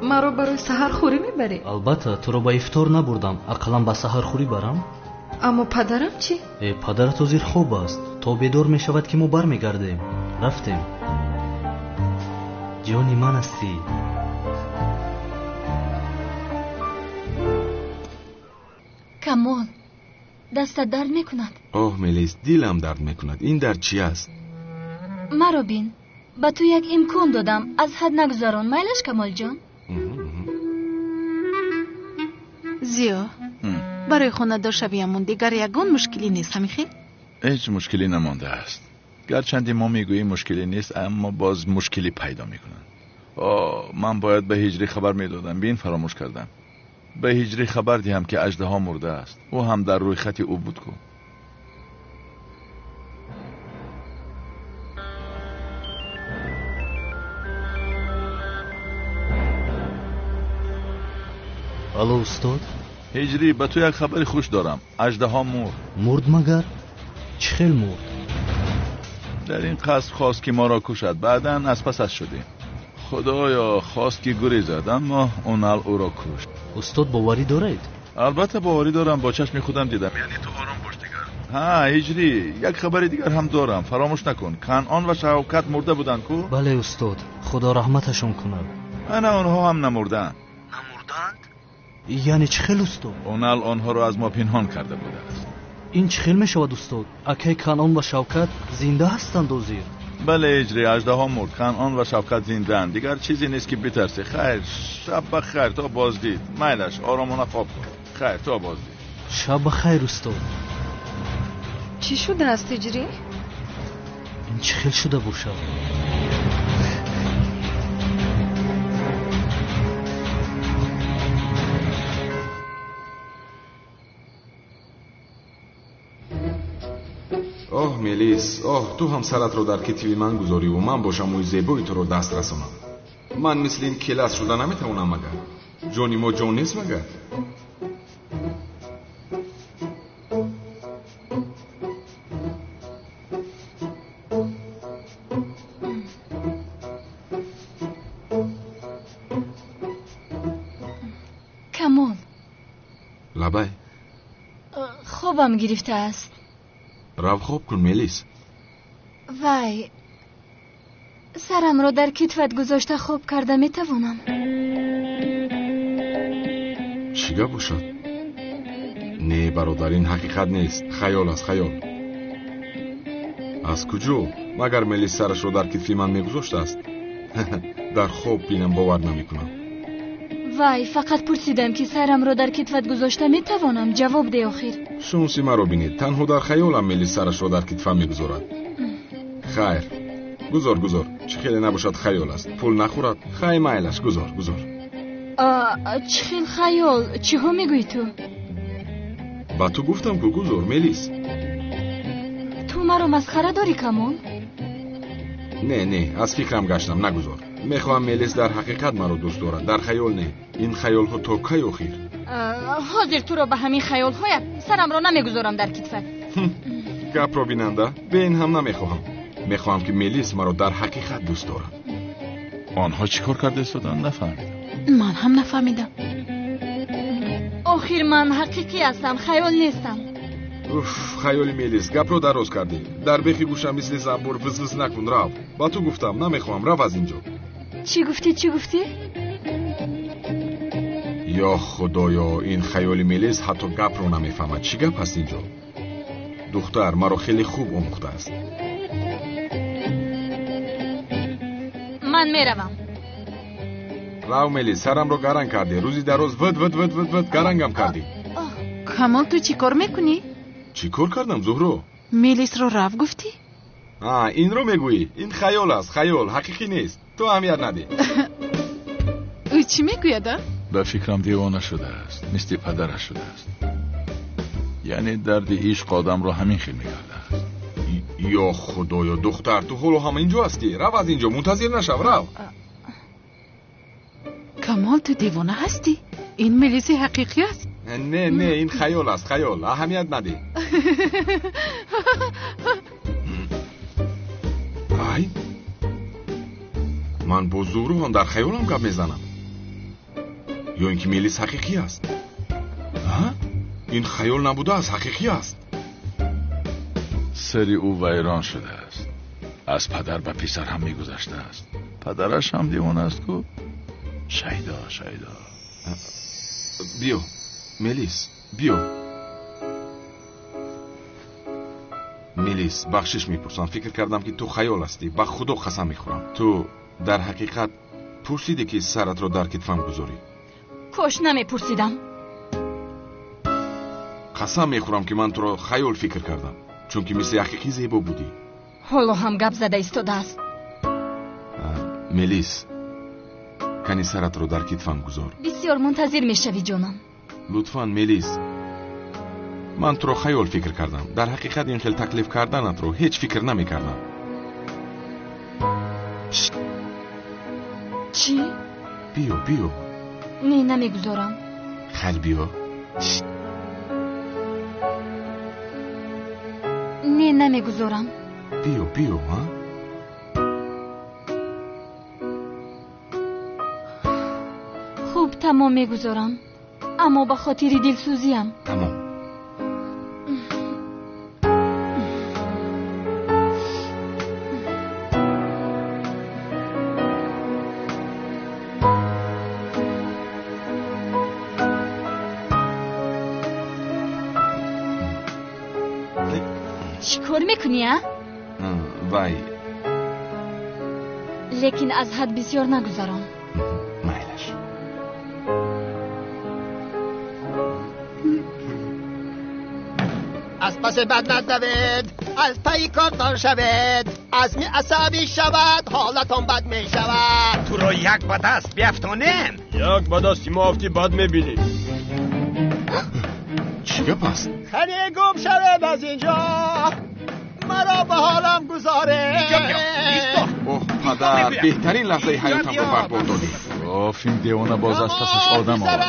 Speaker 11: ما رو برای سحرخوری میبری؟
Speaker 7: البته تو رو با افطار نبردم، اقلا با سحرخوری برم.
Speaker 11: اما پدرم چی؟
Speaker 7: پدرت وزیر خوب است. تا بیدار میشود که ما برمیگردیم. رفتیم. جانی من هستی.
Speaker 4: کمال، دستت درد میکند؟
Speaker 2: آه ملیس، دیلم درد میکند. این درد چی است؟
Speaker 4: مرا بین، با تو یک امکان دادم، از حد نگذران. میلش کمال جان؟
Speaker 12: زیا، برای خونه دار شویمون دیگر یگان مشکلی نیست همیخی؟
Speaker 2: هیچ مشکلی نمانده است. گرچند ما میگوییم مشکلی نیست، اما باز مشکلی پیدا میکنن. من باید به هجری خبر میدادم، بین فراموش کردم. به هجری خبر دیم که اژدها مرده است. او هم در روی خط او بود کو.
Speaker 7: الو استاد.
Speaker 2: هجری، به تو یک خبر خوش دارم. اژدها
Speaker 7: مرد مگر؟ چه خیل مرد؟
Speaker 2: در این قصد خواست که ما را کشد، بعداً از پسش شدیم. خدایا خواست که گریزد، اما اونال او را کشت.
Speaker 7: استاد باوری دارید؟
Speaker 2: البته باوری دارم، با چشم خودم دیدم. یعنی تو آرام باش دیگر. هجری، یک خبر دیگر هم دارم، فراموش نکن. کنعان و شوکت مرده بودن کو؟
Speaker 7: بله استاد، خدا رحمتشون کنه.
Speaker 2: انا اونها هم نمردند.
Speaker 7: یعنی چه خیل استاد؟
Speaker 2: اونال آنها را از ما پنهان کرده بوده است.
Speaker 7: این چه خیل میشود استاد؟ اکی کنعان و شوکت زنده هستند وزیر؟
Speaker 2: بله هجری، اژدها مرد، کنعان و شوکت زنده اند. دیگر چیزی نیست که بترسی. خیر، شب بخیر تا بازدید. میلش آرامانه خواب کن. خیر تا بازدید.
Speaker 7: شب بخیر استاد.
Speaker 11: چی شده است هجری؟
Speaker 7: این چه خیل شده باشد؟
Speaker 2: آه ملیس، تو هم سرت رو در کتیوی من گذاری و من باشم اوی زیبایی تو رو دست رسونم. من مثل این کلاس شده نمیتونم مگر. جونی ما جون نیست مگر.
Speaker 4: کمال،
Speaker 2: لبای
Speaker 4: خوابم گرفته است.
Speaker 2: رو خواب کن ملیس.
Speaker 4: وای، سرم را در کتفت گذاشته خواب کرده میتوانم.
Speaker 17: چیگه باشد؟ نه برادر، این حقیقت نیست، خیال است، خیال. از کجا؟ مگر ملیس سرش را در کتفی من میگذاشته است؟ در خواب بینم باور نمیکنم.
Speaker 4: وای، فقط پرسیدم که سرم را در کتفت گذاشته میتوانم. جواب ده آخر.
Speaker 17: شانسی مرا بینید، تنها در خیالم ملیس سرش را در کتفم میگذارد. خیر، گذار چه خیلی نباشد خیال است، پول نخورد. خیلی مایلش، گذار.
Speaker 4: چه خیلی خیال؟ چی ها میگوی تو؟
Speaker 17: با تو گفتم که گذار ملیس.
Speaker 4: تو مرا مسخره داری کمال؟
Speaker 17: نه از فکرم گشتم، نگذار. میخواهم ملیس در حقیقت مرا دوست دارد، در خیال نه. این خیال ها تا کی آخر؟
Speaker 4: حاضر تو را به همین خیال هایت سرم را نمیگذارم در کتفت.
Speaker 17: گپ را بیننده به این هم نمیخواهم. میخواهم که ملیس مرا در حقیقت دوست دارد.
Speaker 2: آنها چی کار کرده استادان؟ نفهمیدم.
Speaker 12: من هم نفهمیدم.
Speaker 4: آخر من حقیقی هستم، خیال نیستم.
Speaker 17: خیالی ملیس، گپ رو دراز کردی. در بخی گوشم مثل زنبور وز نکن. رو با تو گفتم نمیخوام، رو از اینجا.
Speaker 4: چی گفتی؟
Speaker 17: یا خدایا، این خیالی ملیس حتی گپ رو نمیفهمد. چی گپ هست اینجا؟ دختر مرا خیلی خوب آموخته است.
Speaker 4: من میروم.
Speaker 17: رو ملیس، سرم رو گرنگ کردی. روزی دراز ود گرنگم کردی.
Speaker 12: کمال تو چی کار میکنی؟
Speaker 17: چی کار کردم زهرو؟
Speaker 12: ملیس رو رفت گفتی؟
Speaker 17: این رو میگویی؟ این خیال است، خیال، حقیقی نیست. تو اهمیت ندی.
Speaker 12: او چی میگوید؟
Speaker 2: به فکرم دیوانه شده است، مثل پدرش شده است. یعنی درد عشق آدم رو همین خیل میکرده است.
Speaker 17: یا خدایا دختر، تو حالا هم اینجا هستی؟ رو از اینجا، منتظر نشو. رو.
Speaker 12: کمال تو دیوانه هستی؟ این ملیس حقیقی است؟
Speaker 17: نه این خیال است، خیال، اهمیت ندی. ای من با زورو هم در خیالم گپ میزنم، یا اینکه ملیس حقیقی است؟ این خیال نبوده است، حقیقی است.
Speaker 2: سری او ویران شده است. از پدر به پسر هم میگذشته است. پدرش هم دیوانه است کو. شیدا
Speaker 17: بیا ملیس، بیا. ملیس، بخشش میپرسم. فکر کردم که تو خیال هستی. با خدا قسم میخورم تو در حقیقت پرسیدی که سرت رو در کتفم گذاری؟
Speaker 4: کاش نمیپرسیدم.
Speaker 17: قسم میخورم که من تو رو خیال فکر کردم، چون که مثل حقیقی زیبا بودی.
Speaker 4: حالا هم گپ زده ایستاده است.
Speaker 17: ملیس، کنی سرت رو در کتفم گذار.
Speaker 4: بسیار منتظر میشوی جانم.
Speaker 17: لطفاً ملیس، من تو رو خیال فکر کردم. در حقیقت این خیل تکلیف کردنت رو هیچ فکر نمی کردم.
Speaker 4: چی؟
Speaker 17: بیا.
Speaker 4: نه نمیگذارم.
Speaker 17: خیل بیا.
Speaker 4: نه نمیگذارم.
Speaker 17: بیا ها.
Speaker 4: خوب تمام میگذارم، اما به خاطر دلسوزیم.
Speaker 17: تمام.
Speaker 4: چی کار میکنی ها؟
Speaker 17: وای،
Speaker 4: لیکن از حد بسیار نگذارم.
Speaker 17: مایلش.
Speaker 13: از پس بد ندوید، از پای کارتان شوید. از می عصبی شود، حالتان بد می شود.
Speaker 3: تو رو یک بدست بیفتانیم.
Speaker 15: یک بدستی ما افتی بد میبینی.
Speaker 17: چیه پس؟
Speaker 13: خیلی گم شوید از اینجا، مرا به حالم گذاره.
Speaker 17: اوه پدر، بهترین لحظه حیاتم رو برباد دادی.
Speaker 2: این دیوانه باز از پسش آدم آورد.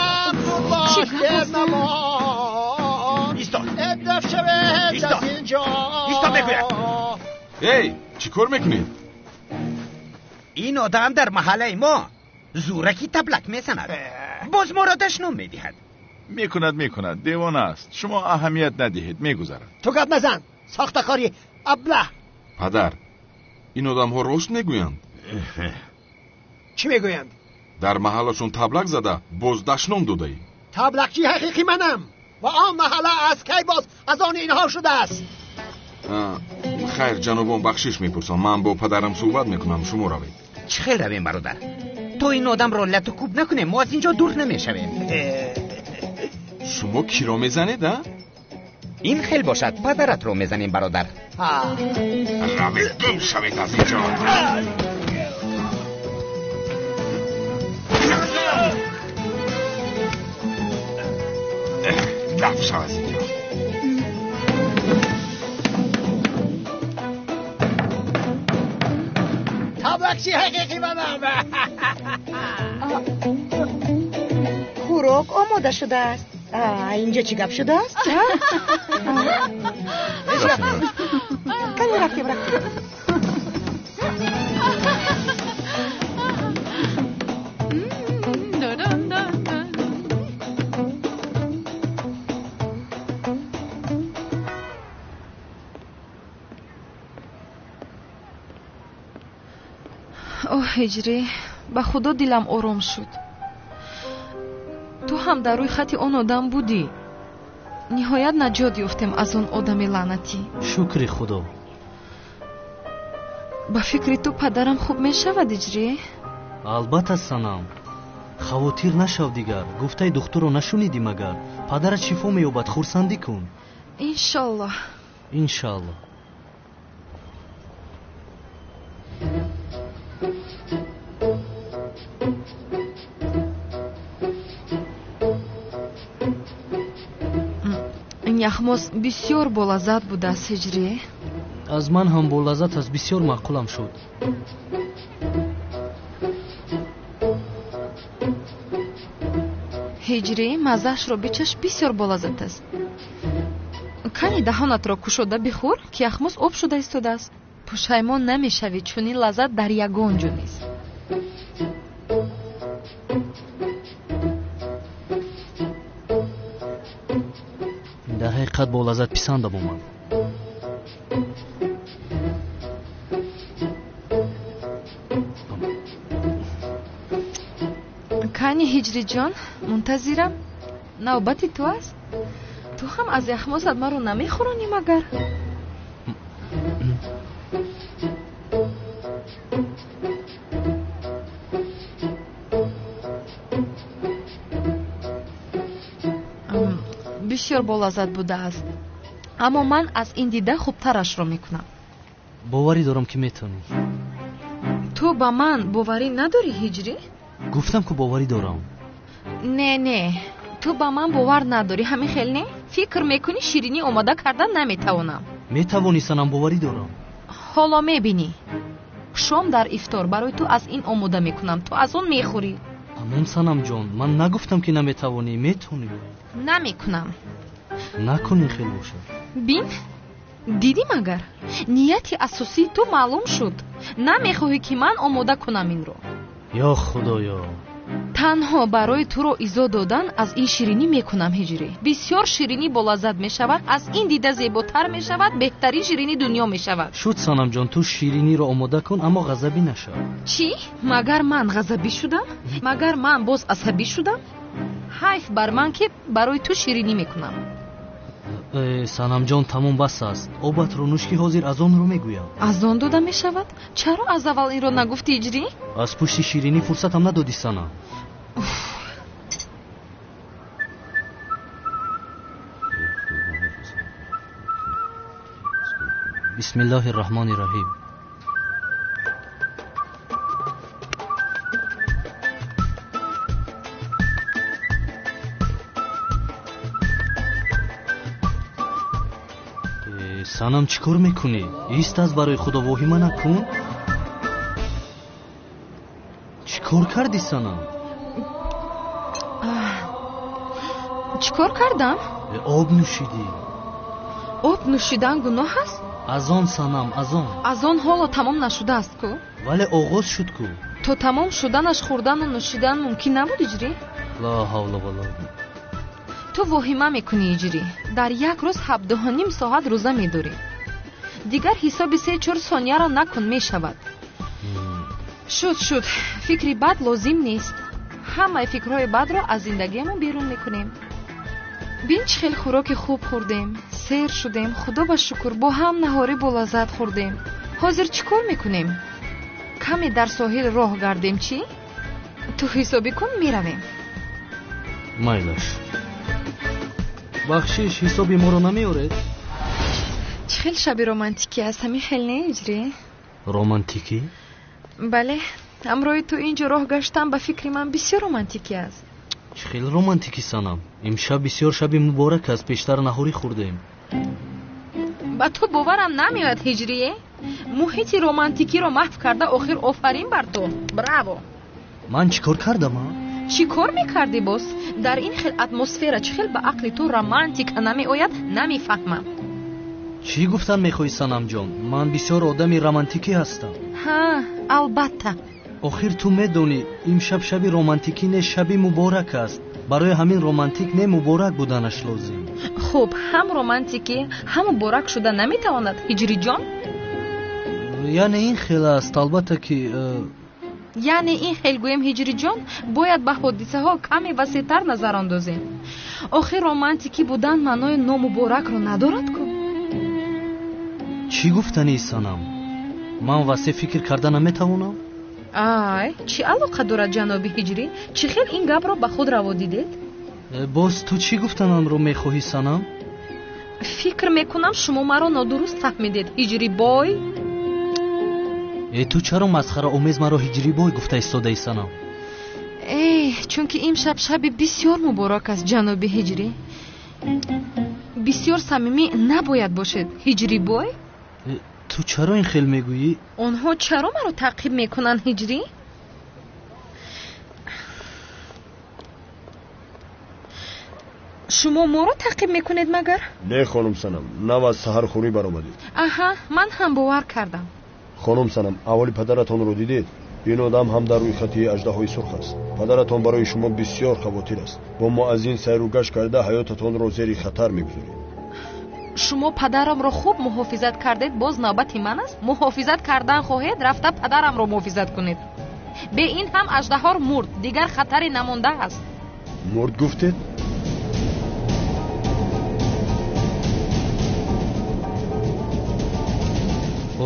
Speaker 3: ایستا
Speaker 13: ایستا
Speaker 3: بگویم.
Speaker 17: ای چی کار میکنید؟
Speaker 3: این آدم در محله ما زورکی تبلک میزند، باز ما را دشنام میدهد.
Speaker 2: میکند دیوانه است. شما اهمیت ندهید، میگذرد.
Speaker 13: تو گپ نزن، ساختکاری ابله.
Speaker 17: پدر، این آدم‌ها راست میگویند.
Speaker 13: چی میگویند؟
Speaker 17: در محلشون تبلک زده باز دشنام داده.
Speaker 13: تبلکچی حقیقی منم و آن محله از کی باز از آن اینها شده است.
Speaker 17: خیر جنابم بخشش میپرسم. من با پدرم صحبت میکنم، شما روید.
Speaker 3: چه خیر رویم برادر، تو این آدم رو لط و کوب نکنه، ما از اینجا دور نمیشویم.
Speaker 17: شما کی رو میزنید؟
Speaker 3: این خیلی باشد پدرت رو میزنیم برادر.
Speaker 17: روید گم شوید از اینجا. دفع شو از اینجا.
Speaker 13: تبلکچی حقیقی منم.
Speaker 8: خوراک آماده شده است. اینجا چی گپ شده است؟ رفتیم.
Speaker 11: هجری با خدا دلم آرام شد. تو هم در روی خط آن آدم بودی. نهایت نجات یافتیم از آن آدم لعنتی.
Speaker 7: شکر خدا.
Speaker 11: با فکر تو پدرم خوب می شود هجری؟
Speaker 7: البته سنم. خاطر نشو دیگر. گفته دکتر رو نشونیدی مگر. پدرت شفا مییابد، خرسندی کن.
Speaker 11: انشالله.
Speaker 7: انشالله.
Speaker 11: яхмос бисёр болаззат будааст ҳиҷрӣ.
Speaker 7: аз ман ҳам болаззат аст, бисёр маъқулам шуд.
Speaker 11: ҳиҷрӣ маззаашро бичаш, бисёр болаззат аст. кани даҳонатро кушода бихӯр ки яхмос об шуда истодааст. пушаймон намешавӣ, чунин лаззат дар ягон ҷо нест.
Speaker 7: дар ҳақиқат бо лаззат писандам омад.
Speaker 11: кани ҳиҷриҷон, мунтазирам. навбати ту аст. ту ҳам аз яхмосат маро намехӯронӣ магар? бисёр болаззат будааст, аммо ман аз ин дида хубтарашро мекунам.
Speaker 7: боварӣ дорам ки метавонӣ.
Speaker 11: ту ба ман боварӣ надорӣ ҳиҷрӣ?
Speaker 7: гуфтам ки боварӣ дорам.
Speaker 11: не, ту ба ман бовар надорӣ, ҳамин хел не? фикр мекунӣ ширинӣ омода карда наметавонам.
Speaker 7: метавонӣ санам, боварӣ дорам.
Speaker 11: ҳоло мебинӣ, шом дар ифтор барои ту аз ин омода мекунам, ту аз он мехӯрӣ.
Speaker 7: амон санам ҷон, ман нагуфтам ки наметавонӣ, метавонӣ.
Speaker 11: намекунам.
Speaker 7: накунӣ хел бошад.
Speaker 11: бин, дидӣ магар? нияти асосии ту маълум шуд. намехоҳӣ ки ман омода кунам инро.
Speaker 7: ё худоё.
Speaker 11: танҳо барои туро изо додан аз ин ширинӣ мекунам ҳиҷрӣ. бисёр ширинӣ болаззат мешавад, аз ин дида зеботар мешавад, беҳтарин ширини дунё мешавад.
Speaker 7: шуд санам ҷон, ту шириниро омода кун, аммо ғазабӣ нашав.
Speaker 11: чӣ? магар ман ғазабӣ шудам? магар ман боз асабӣ шудам? ҳайф бар ман ки барои ту ширинӣ мекунам.
Speaker 7: санам ҷон, тамом бас аст. обатро нӯш ки ҳозир аз онро мегӯям.
Speaker 11: аз он дода мешавад? чаро аз аввал инро нагуфтӣ ҳиҷрӣ?
Speaker 7: аз пушти ширинӣ фурсатам надодӣ санам. бисмиллаҳи раҳмони раҳим. санам чӣ кор мекунӣ? ист аст барои худо, воҳима накун. чӣ кор кардӣ санам?
Speaker 11: чӣ кор кардам?
Speaker 7: об нӯшидӣ.
Speaker 11: об нӯшидан гуноҳ аст?
Speaker 7: аз он санам, аз он.
Speaker 11: аз он ҳоло тамом нашудааст ку?
Speaker 7: вале оғоз шуд ку.
Speaker 11: то тамом шуданаш хӯрдану нӯшидан мумкин набуд иҷрӣ?
Speaker 7: ла ҳавла вала.
Speaker 11: ту воҳима мекунӣ иҷрӣ. дар як рӯз 7.5 соат рӯза медорӣ. дигар ҳисоби 3-4 сонияро накун, мешавад. шуд фикри бад лозим нест. ҳамаи фикрҳои бадро аз зиндагиамон берун мекунем. бин чӣ хел хӯроки хуб хӯрдем, сер шудем, худо ба шукр бо ҳам наҳорӣ болаззат хӯрдем. ҳозир чӣ кор мекунем? каме дар соҳил роҳ гардем чӣ? ту ҳисобӣ кун, меравем.
Speaker 7: майлаш. бахшиш ҳисоби моро намеоред?
Speaker 11: чӣ хел шаби романтикӣ аст, ҳамин хел не иҷрӣ?
Speaker 7: романтикӣ?
Speaker 11: бале, амрои ту инҷо роҳ гаштан ба фикри ман бисёр романтикӣ аст.
Speaker 7: чӣ хел романтикӣ санам? имшаб бисёр шаби муборак аст, пештар наҳорӣ хӯрдем.
Speaker 11: ба ту боварам намеояд ҳиҷрие? муҳити романтикиро маҳв карда охир офарин бар ту. браво.
Speaker 7: ман чӣ кор кардам?
Speaker 11: чӣ кор мекардӣ боз? дар ин хел атмосфера чӣ хел ба ақли ту романтика намеояд, намефаҳмам.
Speaker 7: чӣ гуфтан мехоҳӣ санамҷон? ман бисёр одами романтикӣ ҳастам.
Speaker 11: ҳа, албатта.
Speaker 7: охир ту медонӣ имшаб шаби романтикӣ не, шаби муборак аст. барои ҳамин романтик не муборак буданаш лозим.
Speaker 11: хуб, ҳам романтикӣ ҳам муборак шуда наметавонад, ҳиҷриҷон?
Speaker 7: яъне ин хел аст, албатта ки
Speaker 11: яъне ин хел гӯем ҳиҷриҷон, бояд ба ҳодисаҳо каме васеътар назар андозем. охир романтикӣ будан маънои номуборакро надорад ку?
Speaker 7: чӣ гуфтанӣ санам? ман васеъ фикр карда наметавонам?
Speaker 11: ай, чӣ алоқа дорад ҷаноби ҳиҷрӣ? чӣ хел ин гапро ба худ раво дидед?
Speaker 7: боз ту чӣ гуфтанамро мехоҳӣ санам?
Speaker 11: фикр мекунам шумо маро нодуруст фаҳмидед, ҳиҷрибой.
Speaker 7: ту чаро масхараомез маро ҳиҷрибой гуфта истодаӣ санам?
Speaker 11: чунки имшаб шаби бисёр муборак аст, ҷаноби ҳиҷрӣ. бисёр самимӣ набояд бошед, ҳиҷрибой.
Speaker 7: ту чаро ин хел мегӯӣ?
Speaker 11: онҳо чаро маро таъқиб мекунанд, ҳиҷрӣ? шумо моро таъқиб мекунед магар?
Speaker 15: не хонум санам, нав аз саҳархӯрӣ баромадед.
Speaker 11: аҳа, ман ҳам бовар кардам.
Speaker 15: хонум санам, аввали падаратонро дидед? ин одам ҳам дар рӯйхати аждаҳои сурх аст. падаратон барои шумо бисёр хавотир аст. бо мо аз ин сайру гашт карда ҳаётатонро зери хатар мегузоред.
Speaker 11: шумо падарамро хуб муҳофизат кардед, боз навбати ман аст. муҳофизат кардан хоҳед, рафта падарамро муҳофизат кунед. бе ин ҳам аждаҳор мурд, дигар хатаре намонда аст.
Speaker 15: мурд гуфтед?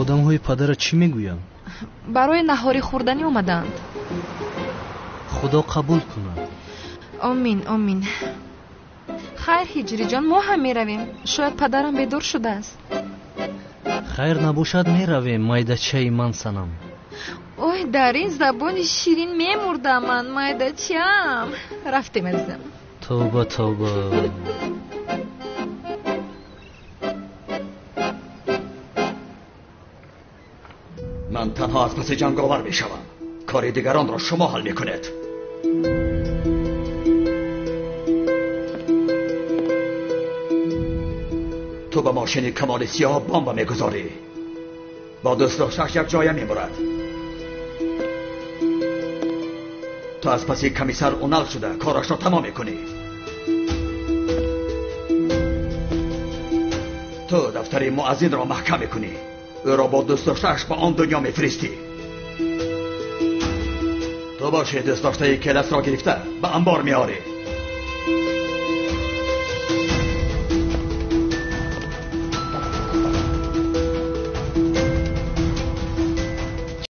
Speaker 7: одамҳои падара чӣ мегӯянд?
Speaker 11: барои наҳорӣ хӯрданӣ омадаанд.
Speaker 7: худо қабул кунад.
Speaker 11: омин, омин. хайр ҳиҷриҷон, мо ҳам меравем. шояд падарам бедор шудааст.
Speaker 7: хайр набошад меравем, майдачаи ман санам.
Speaker 11: ой, дар ин забони ширин мемурдам ман, майдачаам. рафтем азизам.
Speaker 7: тавба тавба.
Speaker 6: من تنها از پس جنگاور می شوم. کار دیگران را شما حل می کنید. تو به ماشین کمال سیاه بمب می گذاری. با دوست داشتش یک جای می برد. تو از پس کمیسر اونال شده کارش را تمام می کنی. تو دفتر معزین را محکم می کنی. او را با دوست داشتهش به آن دنیا میفرستی. تو باشه دوست داشته کلس را گرفته به انبار میاری.